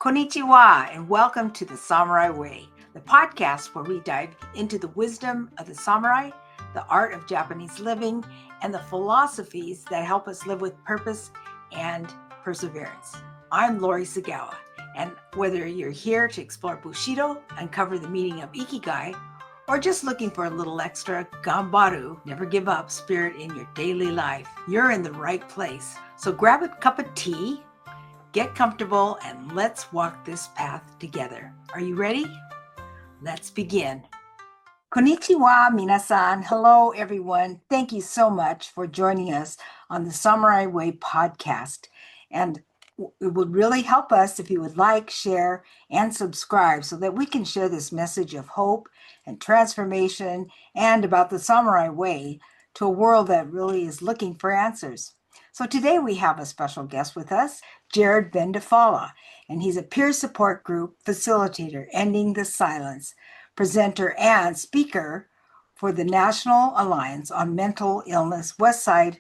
Konnichiwa, and welcome to the Samurai Way, the podcast where we dive into the wisdom of the samurai, the art of Japanese living, and the philosophies that help us live with purpose and perseverance. I'm Lori Sagawa, and whether you're here to explore Bushido, uncover the meaning of Ikigai, or just looking for a little extra gambaru, never give up spirit in your daily life, you're in the right place. So grab a cup of tea, get comfortable, and let's walk this path together. Are you ready? Let's begin. Konnichiwa, minasan. Hello, everyone. Thank you so much for joining us on the Samurai Way podcast. And it would really help us if you would like, share, and subscribe so that we can share this message of hope and transformation and about the Samurai Way to a world that really is looking for answers. So today we have a special guest with us, Jared Bendifallah, and he's a peer support group facilitator, Ending the Silence, presenter, and speaker for the National Alliance on Mental Illness Westside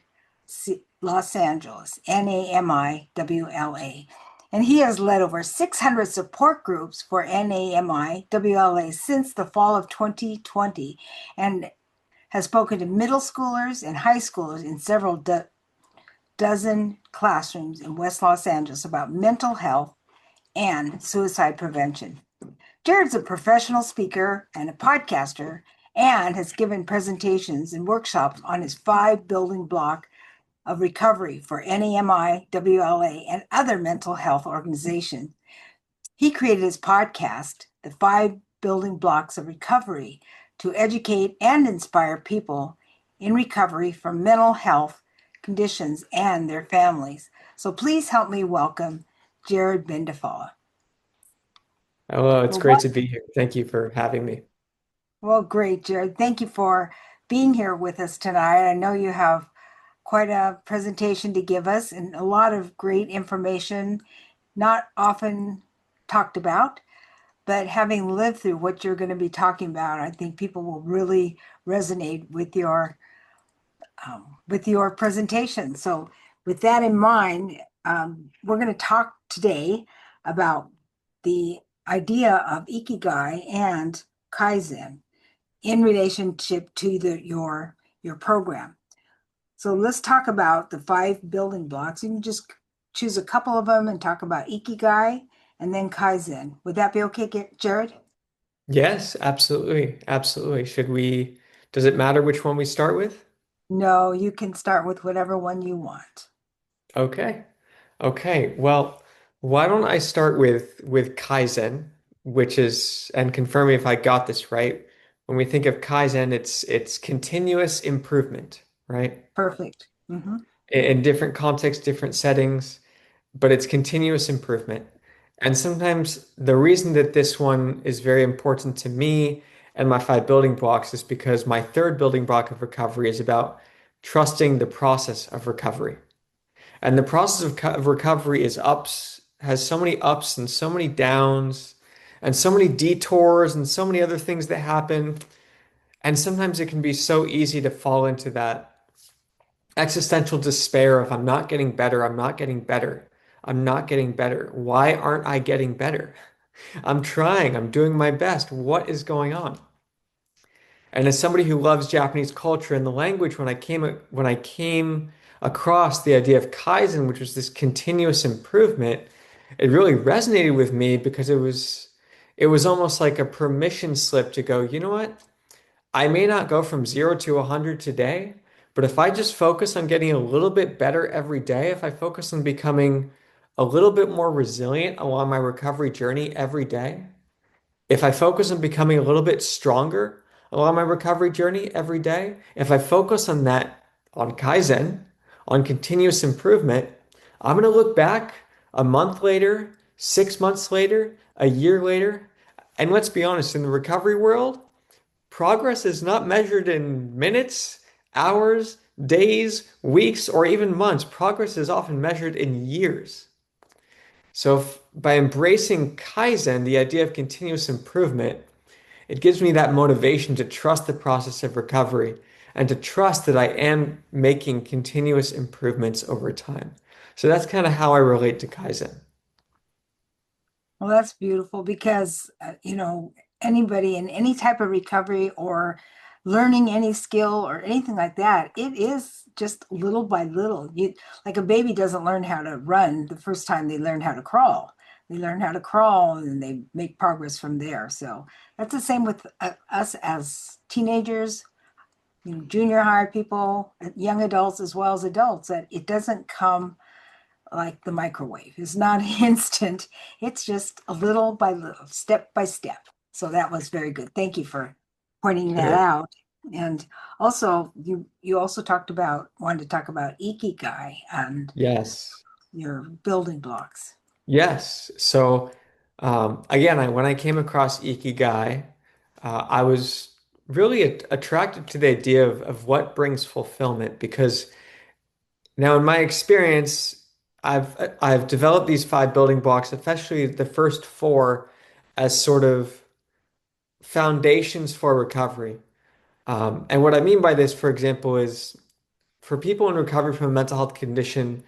Los Angeles, NAMI WLA. And he has led over 600 support groups for NAMI WLA since the fall of 2020 and has spoken to middle schoolers and high schoolers in several dozen classrooms in West Los Angeles about mental health and suicide prevention. Jared's a professional speaker and a podcaster and has given presentations and workshops on his 5 building block of recovery for NAMI, WLA, and other mental health organizations. He created his podcast, The 5 Building Blocks of Recovery, to educate and inspire people in recovery from mental health conditions and their families. So please help me welcome Jared Bendifallah. Hello, it's great to be here. Thank you for having me. Well, great, Jared. Thank you for being here with us tonight. I know you have quite a presentation to give us and a lot of great information, not often talked about, but having lived through what you're going to be talking about, I think people will really resonate with your presentation. So with that in mind, we're going to talk today about the idea of Ikigai and Kaizen in relationship to your program. So let's talk about the 5 building blocks. You can just choose a couple of them and talk about Ikigai and then Kaizen. Would that be okay, Jared? Yes, absolutely. Absolutely. Does it matter which one we start with? No, you can start with whatever one you want. Okay. Okay. Well, why don't I start with Kaizen, which is, and confirm me if I got this right. When we think of Kaizen, it's continuous improvement, right? Perfect. Mm-hmm. In different contexts, different settings, but it's continuous improvement. And sometimes the reason that this one is very important to me and my 5 building blocks is because my 3rd building block of recovery is about trusting the process of recovery. And the process of recovery has so many ups and so many downs and so many detours and so many other things that happen. And sometimes it can be so easy to fall into that existential despair of I'm not getting better, I'm not getting better, I'm not getting better. Why aren't I getting better? I'm trying, I'm doing my best. What is going on? And as somebody who loves Japanese culture and the language, when I came across the idea of Kaizen, which was this continuous improvement, it really resonated with me because it was almost like a permission slip to go, you know what? I may not go from 0 to 100 today, but if I just focus on getting a little bit better every day, if I focus on becoming a little bit more resilient along my recovery journey every day, if I focus on becoming a little bit stronger along my recovery journey every day, if I focus on that, on Kaizen, on continuous improvement, I'm going to look back a month later, 6 months later, a year later, and let's be honest, in the recovery world, progress is not measured in minutes, hours, days, weeks, or even months. Progress is often measured in years. So by embracing Kaizen, the idea of continuous improvement, it gives me that motivation to trust the process of recovery and to trust that I am making continuous improvements over time. So that's kind of how I relate to Kaizen. Well, that's beautiful because, anybody in any type of recovery or learning any skill or anything like that, it is just little by little. Like a baby doesn't learn how to run the first time they learn how to crawl. They learn how to crawl and then they make progress from there. So that's the same with us as teenagers, junior high people, young adults as well as adults, that it doesn't come like the microwave. It's not instant. It's just a little by little, step by step. So that was very good. Thank you for pointing that Sure. out. And also, you also wanted to talk about Ikigai and Yes. your building blocks. Yes. So again, when I came across Ikigai, I was really attracted to the idea of what brings fulfillment because now in my experience, I've developed these five building blocks, especially the first four, as sort of foundations for recovery. And what I mean by this, for example, is for people in recovery from a mental health condition,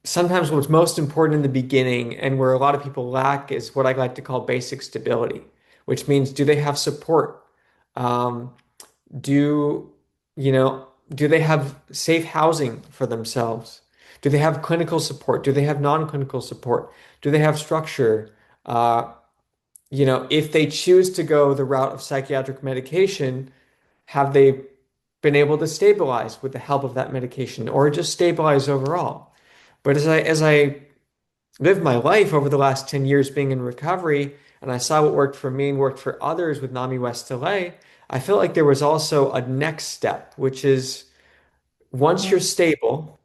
sometimes what's most important in the beginning and where a lot of people lack is what I like to call basic stability, which means do they have support? Um, do, do they have safe housing for themselves? Do they have clinical support? Do they have non-clinical support? Do they have structure? Uh, if they choose to go the route of psychiatric medication, have they been able to stabilize with the help of that medication or just stabilize overall? But as I lived my life over the last 10 years being in recovery, and I saw what worked for me and worked for others with NAMI West LA, I felt like there was also a next step, which is once you're Mhm. stable,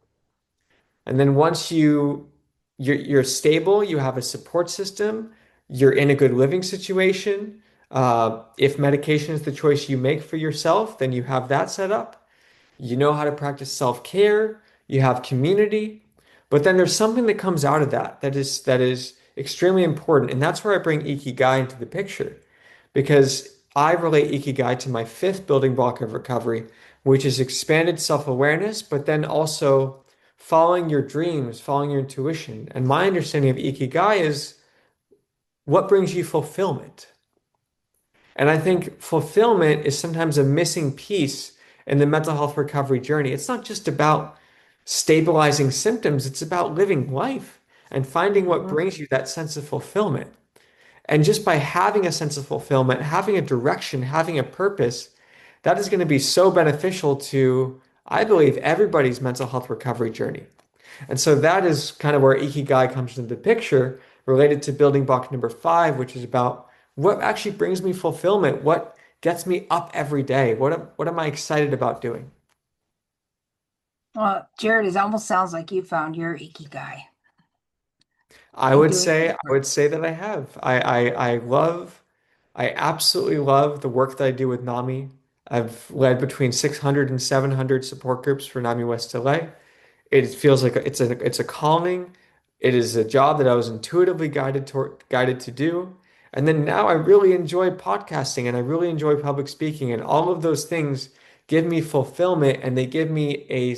and then once you're stable, you have a support system, you're in a good living situation. If medication is the choice you make for yourself, then you have that set up. You know how to practice self-care, you have community, but then there's something that comes out of that is extremely important, and that's where I bring Ikigai into the picture because I relate Ikigai to my fifth building block of recovery, which is expanded self-awareness, but then also following your dreams, following your intuition. And my understanding of Ikigai is what brings you fulfillment. And I think fulfillment is sometimes a missing piece in the mental health recovery journey. It's not just about stabilizing symptoms, it's about living life and finding what Mhm. brings you that sense of fulfillment. And just by having a sense of fulfillment, having a direction, having a purpose, that is going to be so beneficial to, I believe, everybody's mental health recovery journey. And so that is kind of where Ikigai comes into the picture, related to building block number five, which is about what actually brings me fulfillment, what gets me up every day, what am I excited about doing? Well, Jared, it almost sounds like you found your Ikigai I in would doing say this I work. would say that I have. I absolutely love the work that I do with NAMI. I've led between 600 and 700 support groups for NAMI West LA. It feels like it's a calming. It is a job that I was intuitively guided to do. And then now I really enjoy podcasting and I really enjoy public speaking and all of those things give me fulfillment and they give me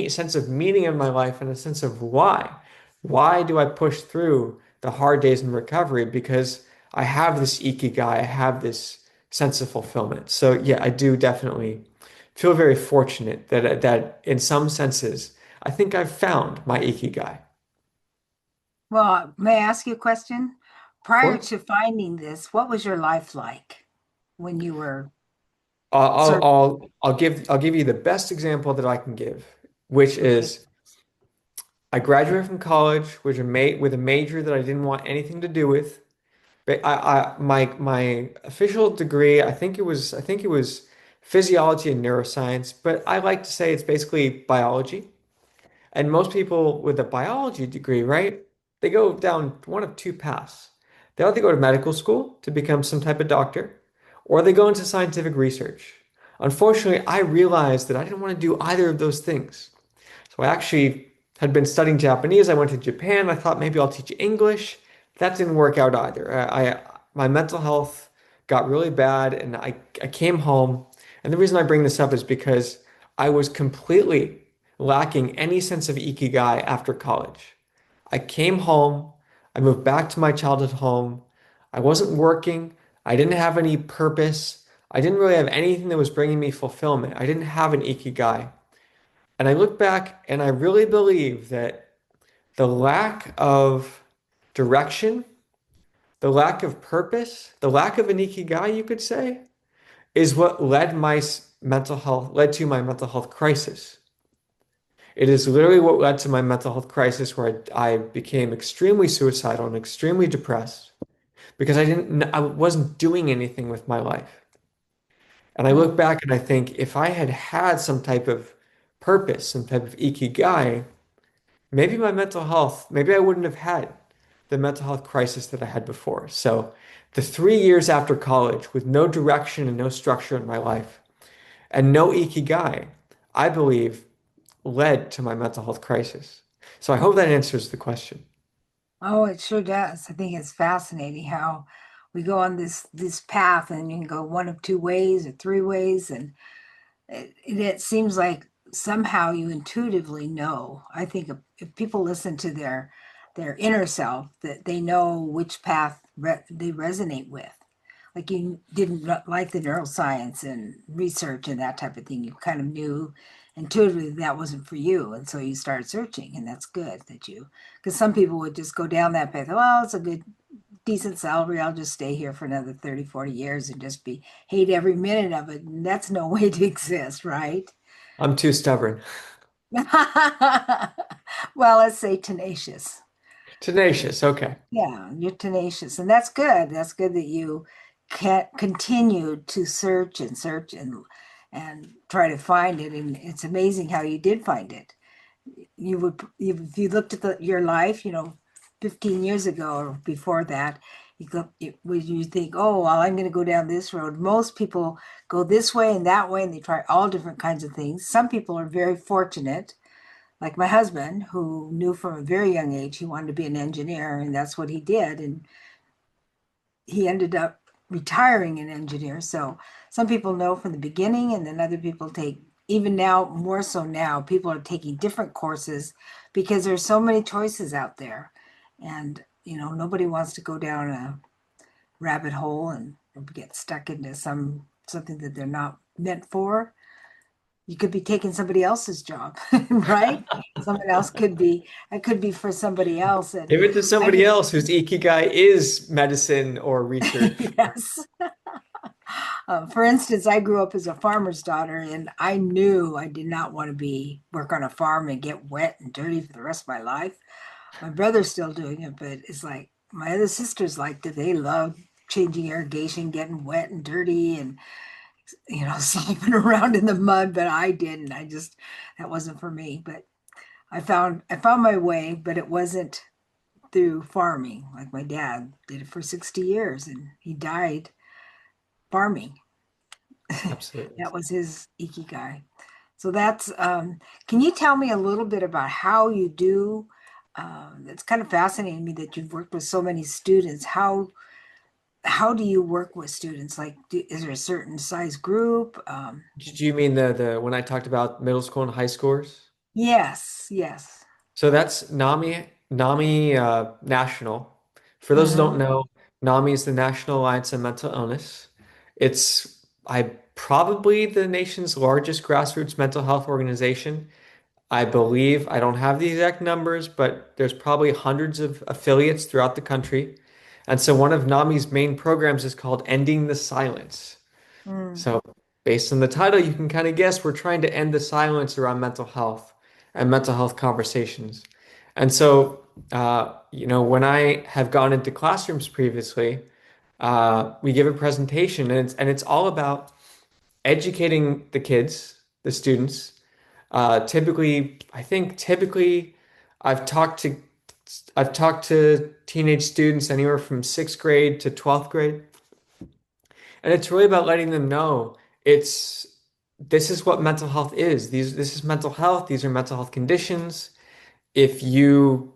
sense of meaning in my life and a sense of why. Why do I push through the hard days in recovery? Because I have this ikigai, I have this sense of fulfillment. So yeah, I do definitely feel very fortunate that in some senses, I think I've found my ikigai. Well, may I ask you a question? Of Prior course. to finding this, what was your life like when you were I'll searching? I'll give you the best example that I can give, which Okay. is I graduated from college with a major that I didn't want anything to do with. But my official degree, I think it was physiology and neuroscience, but I like to say it's basically biology. And most people with a biology degree, right? They go down one of two paths. They either go to medical school to become some type of doctor, or they go into scientific research. Unfortunately, I realized that I didn't want to do either of those things. So I actually had been studying Japanese. I went to Japan. I thought maybe I'll teach English. That didn't work out either. My mental health got really bad, and I came home. And the reason I bring this up is because I was completely lacking any sense of ikigai after college. I came home. I moved back to my childhood home. I wasn't working. I didn't have any purpose. I didn't really have anything that was bringing me fulfillment. I didn't have an Ikigai. And I look back and I really believe that the lack of direction, the lack of purpose, the lack of an Ikigai, you could say, is what led to my mental health crisis. It is literally what led to my mental health crisis where I became extremely suicidal and extremely depressed because I wasn't doing anything with my life. And I look Mm. back and I think if I had had some type of purpose, some type of Ikigai, maybe I wouldn't have had the mental health crisis that I had before. So the 3 years after college with no direction and no structure in my life and no Ikigai, I believe led to my mental health crisis. So I hope that answers the question. Oh, it sure does. I think it's fascinating how we go on this path, and you can go one of two ways or three ways, and it seems like somehow you intuitively know. I think if people listen to their inner self, that they know which path they resonate with. Like you didn't like the neuroscience and research and that type of thing. You kind of knew intuitively that wasn't for you, and so you started searching, and that's good that you. Because some people would just go down that path. Well, it's a good decent salary. I'll just stay here for another 30, 40 years and just be hate every minute of it. And that's no way to exist, right? I'm too stubborn. Well, let's say tenacious. Tenacious. Okay. Yeah, you're tenacious. And that's good. That's good that you can continue to search and try to find it. And it's amazing how you did find it. If you looked at your life, 15 years ago or before that, would you think, oh, well, I'm going to go down this road. Most people go this way and that way, and they try all different kinds of things. Some people are very fortunate, like my husband, who knew from a very young age he wanted to be an engineer, and that's what he did. And he ended up retiring an engineer. So some people know from the beginning, and then other people take, even now, more so now, people are taking different courses because there's so many choices out there. And, nobody wants to go down a rabbit hole and get stuck into something that they're not meant for. You could be taking somebody else's job, right? Someone else could be, it could be for somebody else. And Give it to I somebody just, else whose Ikigai is medicine or research. yes. For instance, I grew up as a farmer's daughter, and I knew I did not want to work on a farm and get wet and dirty for the rest of my life. My brother's still doing it, but it's like my other sisters liked it. They loved changing irrigation, getting wet and dirty, and slopping around in the mud. But I didn't. That wasn't for me. But I found my way, but it wasn't through farming. Like my dad did it for 60 years, and he died farming. Absolutely. That was his ikigai. So can you tell me a little bit about how you do? It's kind of fascinating me that you've worked with so many students. How do you work with students? Like, is there a certain size group? Do you mean the when I talked about middle school and high scores? Yes, yes. So that's NAMI National. For those who don't Hmm. know, NAMI is the National Alliance on Mental Illness. It's probably the nation's largest grassroots mental health organization. I believe, I don't have the exact numbers, but there's probably hundreds of affiliates throughout the country. And so one of NAMI's main programs is called Ending the Silence. Mm. So, based on the title, you can kind of guess we're trying to end the silence around mental health and mental health conversations. And so, when I have gone into classrooms previously, we give a presentation, and it's all about educating the kids, the students. Typically, I've talked to I've talked to teenage students anywhere from sixth grade to 12th grade. And it's really about letting them know it's this is what mental health is. This is mental health. These are mental health conditions. If you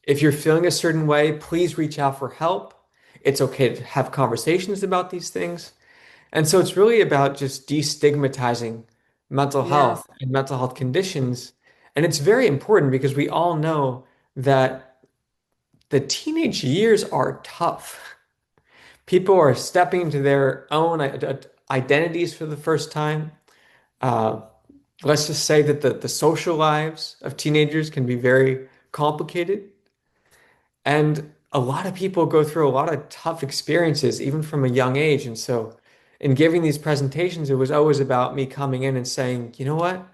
if you're feeling a certain way, please reach out for help. It's okay to have conversations about these things. And so it's really about just destigmatizing mental Yes. health and mental health conditions. And it's very important because we all know that the teenage years are tough. People are stepping into their own identities for the first time. Uh, let's just say that the social lives of teenagers can be very complicated. And a lot of people go through a lot of tough experiences, even from a young age. And so, in giving these presentations, it was always about me coming in and saying, you know what?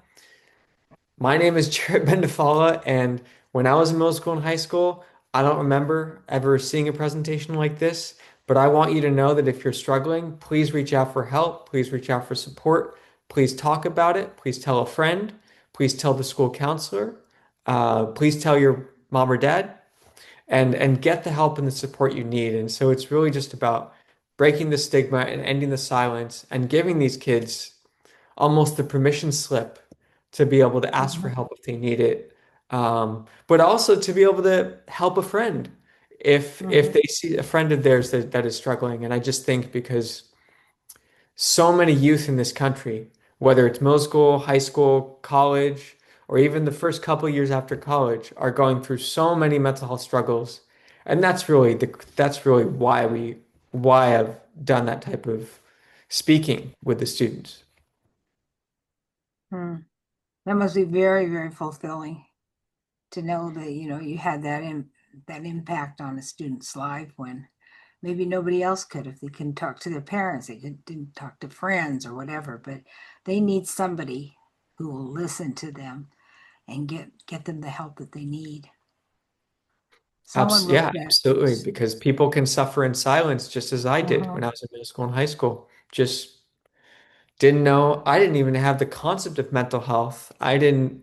My name is Jared Bendifallah, and when I was in middle school and high school, I don't remember ever seeing a presentation like this. But I want you to know that if you're struggling, please reach out for help. Please reach out for support. Please talk about it. Please tell a friend. Please tell the school counselor. Please tell your mom or dad and get the help and the support you need. And so it's really just about breaking the stigma and ending the silence and giving these kids almost the permission slip to be able to ask for Mhm. help if they need it, but also to be able to help a friend if Mhm. they see a friend of theirs that is struggling. And I just think because so many youth in this country, whether it's middle school, high school, college, or even the first couple years after college, are going through so many mental health struggles. And that's really why I've done that type of speaking with the students. Hmm. That must be very, very fulfilling to know that, you had that impact on a student's life when maybe nobody else could. If they couldn't talk to their parents, didn't talk to friends or whatever, but they need somebody who will listen to them and get them the help that they need. Someone wrote Yeah, that. absolutely. Because people can suffer in silence just as I did Uh-huh. when I was in middle school and high school. Just didn't know. I didn't even have the concept of mental health. I didn't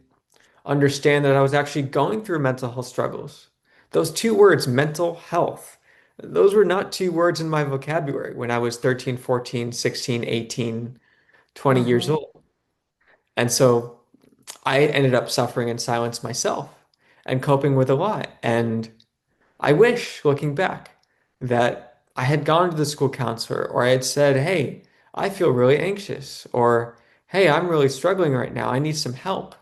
understand that I was actually going through mental health struggles. Those two words, mental health, those were not two words in my vocabulary when I was 13, 14, 16, 18, 20 years Uh-huh. old. And so I ended up suffering in silence myself and coping with a lot. And I wish, looking back, that I had gone to the school counselor or I had said, hey, I feel really anxious, or hey, I'm really struggling right now. I need some help.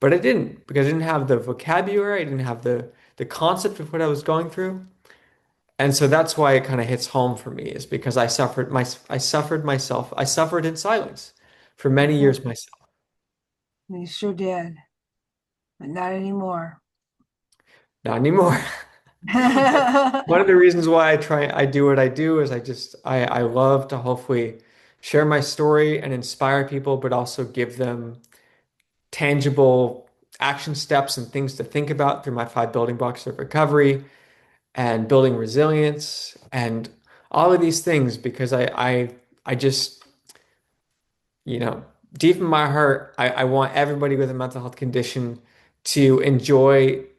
But I didn't because I didn't have the vocabulary, I didn't have the concept of what I was going through. And so that's why it kind of hits home for me is because I suffered myself. I suffered in silence for many Uh-huh. years myself. You sure did, but not anymore. Not anymore. One of the reasons why I do what I do is I love to hopefully share my story and inspire people, but also give them tangible action steps and things to think about through my 5 building blocks of recovery and building resilience and all of these things because I just, you know, deep in my heart, I want everybody with a mental health condition to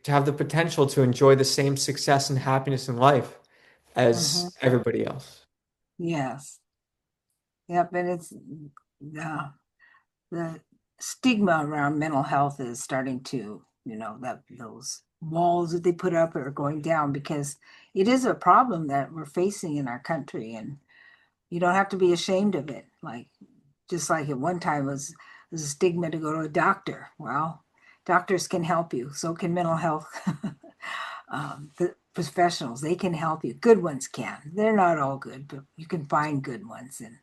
have the potential to enjoy the same success and happiness in life Uh-huh. as everybody else. Yes. Yep. And it's the stigma around mental health is starting to, that those walls that they put up are going down because it is a problem that we're facing in our country, and you don't have to be ashamed of it. Like just like at one time was a stigma to go to a doctor. Well, doctors can help you. So can mental health the professionals. They can help you. Good ones can. They're not all good, but you can find good ones and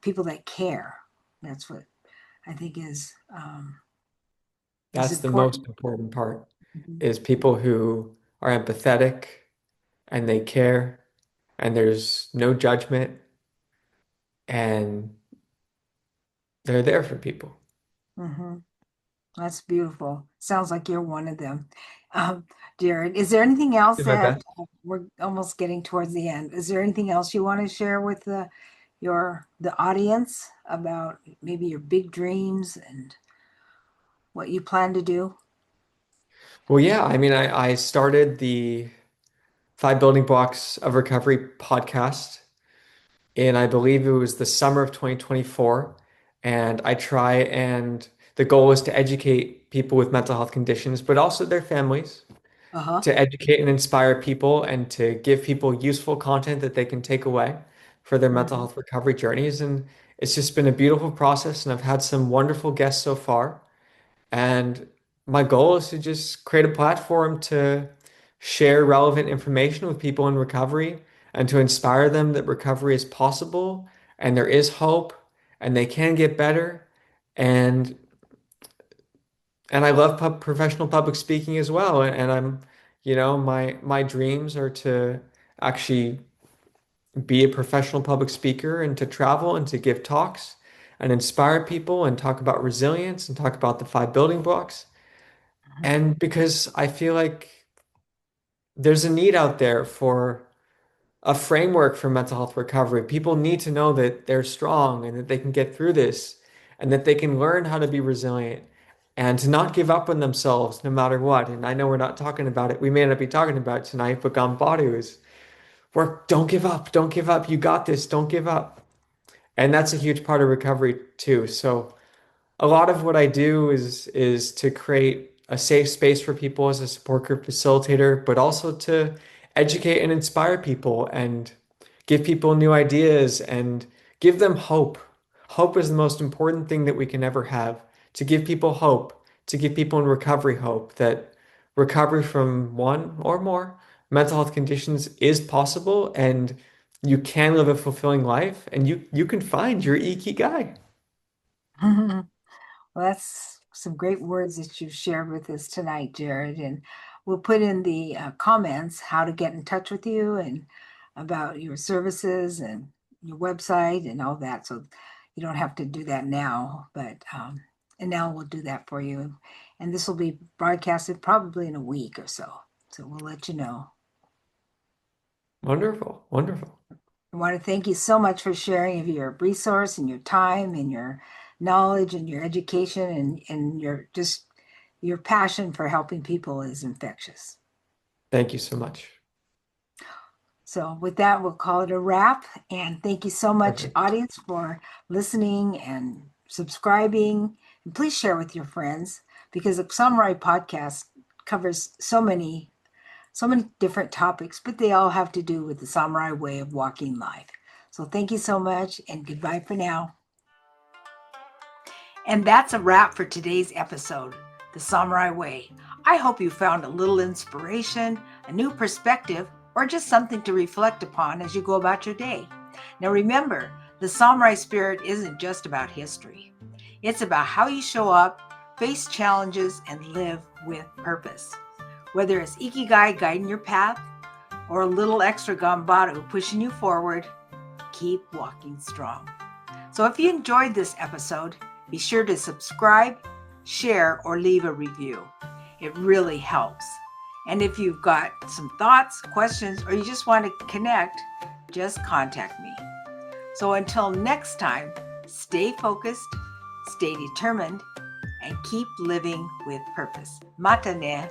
people that care. That's what I think is That's the most important. important part Mhm. is people who are empathetic and they care and there's no judgment and they're there for people. Mhm. That's beautiful. Sounds like you're one of them. Um, Jared, is there anything else Do my that best. we're almost getting towards the end? Is there anything else you want to share with the audience about maybe your big dreams and what you plan to do? Well, yeah, I mean, I started the 5 building blocks of recovery podcast in, I believe it was the summer of 2024. And the goal is to educate people with mental health conditions, but also their families, Uh-huh. to educate and inspire people and to give people useful content that they can take away for their mental Hmm. health recovery journeys. And it's just been a beautiful process. And I've had some wonderful guests so far. And my goal is to just create a platform to share relevant information with people in recovery and to inspire them that recovery is possible and there is hope and they can get better. And I love professional public speaking as well. And I'm, my dreams are to actually be a professional public speaker and to travel and to give talks and inspire people and talk about resilience and talk about the five building blocks. And because I feel like there's a need out there for a framework for mental health recovery. People need to know that they're strong and that they can get through this and that they can learn how to be resilient and to not give up on themselves no matter what. And I know we're not talking about it. We may not be talking about it tonight, but Gambadu is work. Don't give up. Don't give up. You got this. Don't give up. And that's a huge part of recovery too. So a lot of what I do is to create a safe space for people as a support group facilitator, but also to educate and inspire people and give people new ideas and give them hope. Hope is the most important thing that we can ever have. To give people hope, to give people in recovery hope that recovery from one or more mental health conditions is possible and you can live a fulfilling life and you can find your Ikigai. Well, that's some great words that you've shared with us tonight, Jared. And we'll put in the comments how to get in touch with you and about your services and your website and all that. So you don't have to do that now, but and now we'll do that for you. And this will be broadcasted probably in a week or so. So we'll let you know. Wonderful, wonderful. I want to thank you so much for sharing of your resource and your time and your knowledge and your education and your just your passion for helping people is infectious. Thank you so much. So with that, we'll call it a wrap. And thank you so much, Perfect. audience, for listening and subscribing. And please share with your friends because the Samurai podcast covers so many different topics, but they all have to do with the samurai way of walking life. So thank you so much and goodbye for now. And that's a wrap for today's episode, The Samurai Way. I hope you found a little inspiration, a new perspective, or just something to reflect upon as you go about your day. Now remember, the samurai spirit isn't just about history. It's about how you show up, face challenges, and live with purpose. Whether it's Ikigai guiding your path or a little extra Gambaru pushing you forward, keep walking strong. So if you enjoyed this episode, be sure to subscribe, share, or leave a review. It really helps. And if you've got some thoughts, questions, or you just want to connect, just contact me. So until next time, stay focused, stay determined, and keep living with purpose. Mata ne.